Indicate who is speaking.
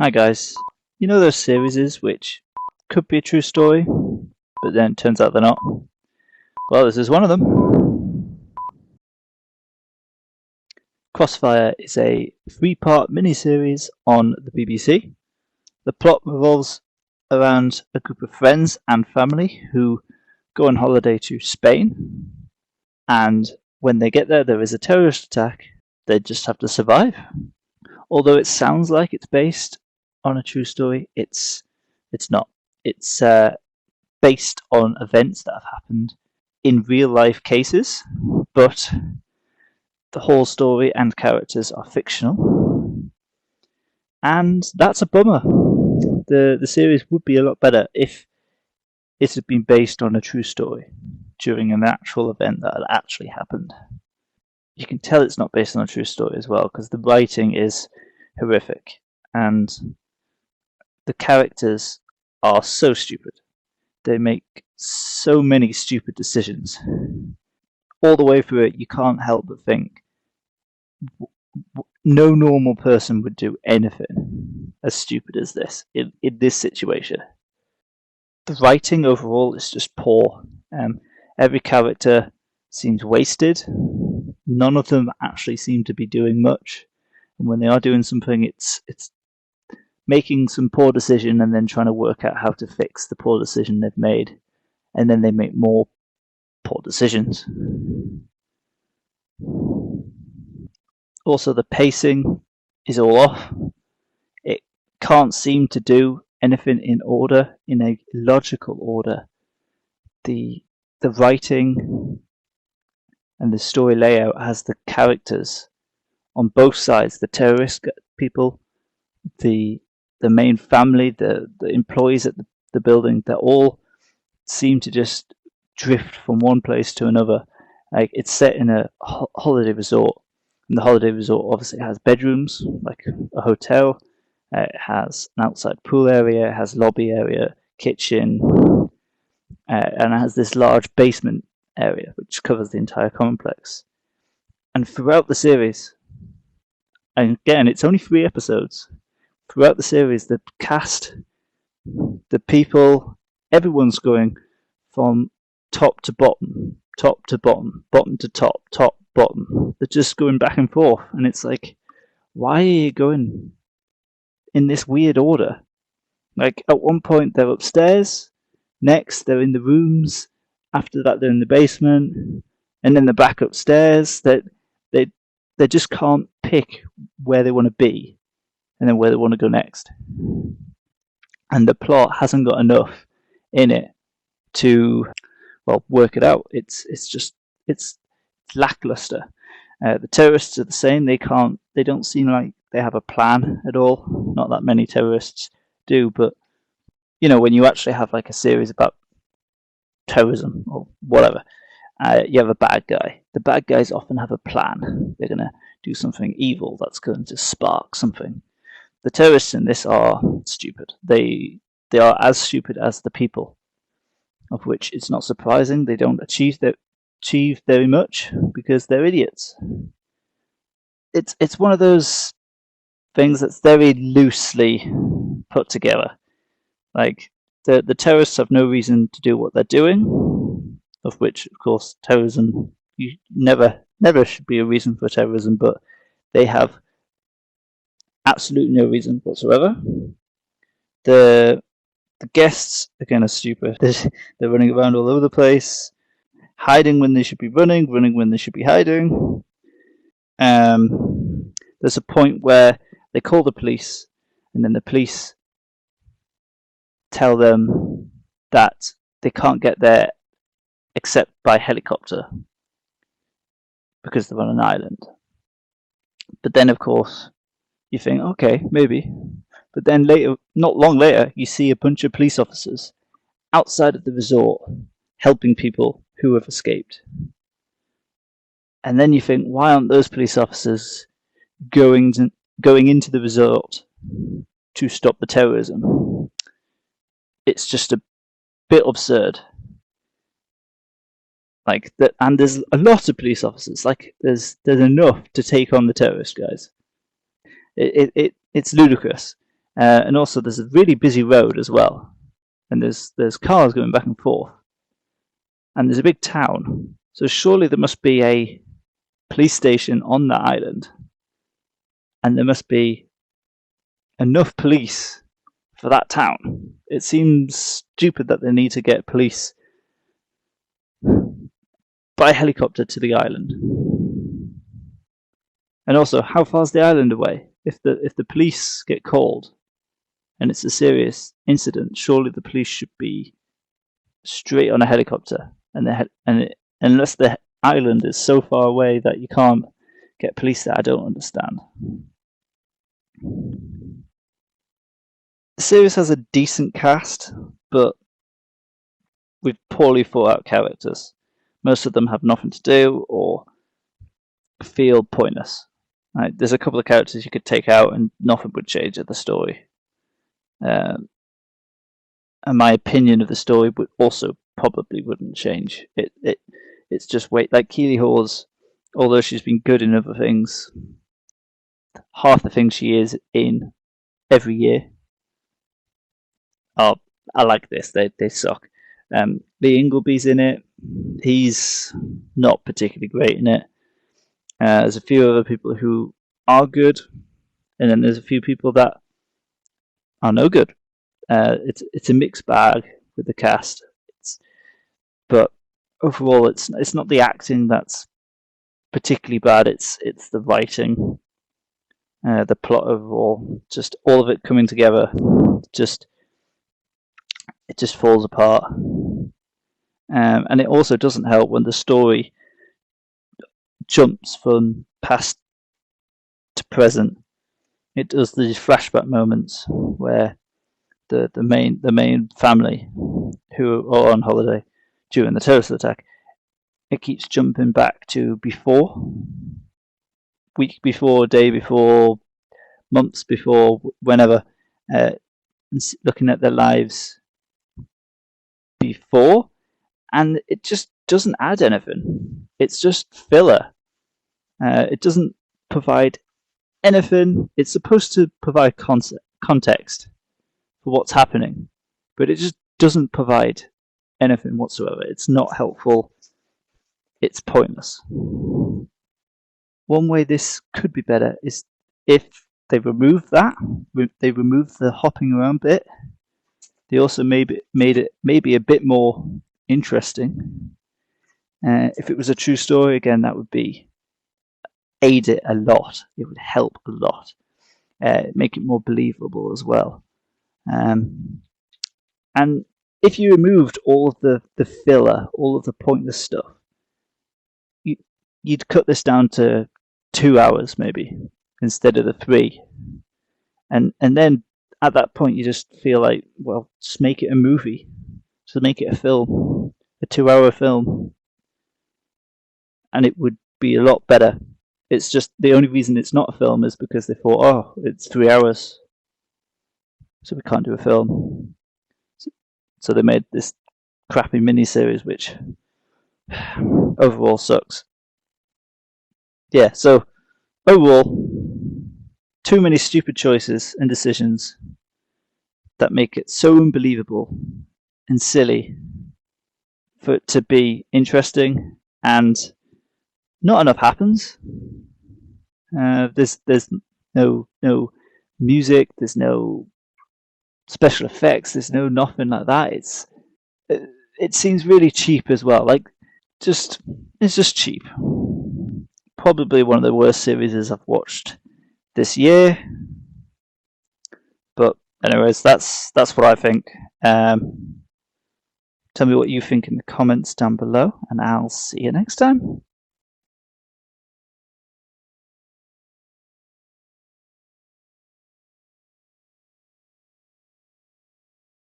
Speaker 1: Hi guys, you know those series which could be a true story, but then it turns out they're not? Well, this is one of them. Crossfire is a 3-part miniseries on the BBC. The plot revolves around a group of friends and family who go on holiday to Spain, and when they get there, there is a terrorist attack. They just have to survive. Although it sounds like it's based on a true story, it's not. It's based on events that have happened in real life cases, but the whole story and characters are fictional, and that's a bummer. The series would be a lot better if it had been based on a true story during an actual event that had actually happened. You can tell it's not based on a true story as well, because the writing is horrific and the characters are so stupid. They make so many stupid decisions. All the way through it, you can't help but think no normal person would do anything as stupid as this in this situation. The writing overall is just poor. Every character seems wasted. None of them actually seem to be doing much. And when they are doing something, it's making some poor decision and then trying to work out how to fix the poor decision they've made. And then they make more poor decisions. Also, the pacing is all off. It can't seem to do anything in order, in a logical order. The writing and the story layout has the characters on both sides, the terrorist people, the main family, the employees at the building, they all seem to just drift from one place to another. Like, it's set in a holiday resort, and the holiday resort obviously has bedrooms, like a hotel. It has an outside pool area, it has lobby area, kitchen, and it has this large basement area which covers the entire complex. And throughout the series, and again, it's only 3 episodes, throughout the series, the cast, the people, everyone's going from top to bottom, bottom to top, bottom. They're just going back and forth, and it's like, why are you going in this weird order? Like, at one point they're upstairs, next they're in the rooms, after that they're in the basement, and then they're back upstairs. They just can't pick where they want to be and then where they want to go next. And the plot hasn't got enough in it to, well, work it out. It's lackluster. The terrorists are the same. They don't seem like they have a plan at all. Not that many terrorists do, but you know, when you actually have like a series about terrorism or whatever, you have a bad guy. The bad guys often have a plan. They're going to do something evil that's going to spark something. The terrorists in this are stupid. They are as stupid as the people, of which it's not surprising they don't achieve very much because they're idiots. It's one of those things that's very loosely put together. Like, the terrorists have no reason to do what they're doing, of which, of course, terrorism, you never should be a reason for terrorism, but they have absolutely no reason whatsoever. The guests, again, are stupid. They're running around all over the place, hiding when they should be running when they should be hiding. There's a point where they call the police, and then the police tell them that they can't get there except by helicopter because they're on an island. But then, of course, you think, okay, maybe. But then later, not long later, you see a bunch of police officers outside of the resort helping people who have escaped. And then you think, why aren't those police officers going into the resort to stop the terrorism? It's just a bit absurd. Like that, and there's a lot of police officers. Like there's enough to take on the terrorist guys. It's ludicrous. And also there's a really busy road as well, and there's cars going back and forth, and there's a big town. So surely there must be a police station on that island, and there must be enough police for that town. It seems stupid that they need to get police by helicopter to the island. And also, how far is the island away? If the police get called and it's a serious incident, surely the police should be straight on a helicopter. Unless the island is so far away that you can't get police there, I don't understand. The series has a decent cast, but with poorly thought out characters. Most of them have nothing to do or feel pointless. Right? There's a couple of characters you could take out and nothing would change at the story. And my opinion of the story would also probably wouldn't change. It's just like Keely Hawes, although she's been good in other things, half the things she is in every year are I like this. They suck. Lee Ingleby's in it. He's not particularly great in it. There's a few other people who are good, and then there's a few people that are no good. It's a mixed bag with the cast. But overall, it's not the acting that's particularly bad. It's the writing, the plot overall, just all of it coming together. It just falls apart. And it also doesn't help when the story jumps from past to present. It does these flashback moments where the main family who are on holiday during the terrorist attack, it keeps jumping back to before, week before, day before, months before, whenever, looking at their lives before, and it just doesn't add anything. It's just filler. It doesn't provide anything. It's supposed to provide context for what's happening, but it just doesn't provide anything whatsoever. It's not helpful. It's pointless. One way this could be better is if they remove that. They remove the hopping around bit. They also made it maybe a bit more interesting. If it was a true story, again, that would aid it a lot. It would help a lot. Make it more believable as well. And if you removed all of the filler, all of the pointless stuff, you'd cut this down to 2 hours maybe instead of the 3. And then at that point you just feel like, well, just make it a movie. Just make it a film, a 2-hour film, and it would be a lot better. It's just the only reason it's not a film is because they thought, oh, it's 3 hours, so we can't do a film. So they made this crappy miniseries, which overall sucks. Yeah, so overall, too many stupid choices and decisions that make it so unbelievable and silly for it to be interesting, and not enough happens. There's no music, there's no special effects, there's no nothing like that. It seems really cheap as well. Like, it's just cheap. Probably one of the worst series I've watched this year. But anyways, that's what I think. Tell me what you think in the comments down below, and I'll see you next time.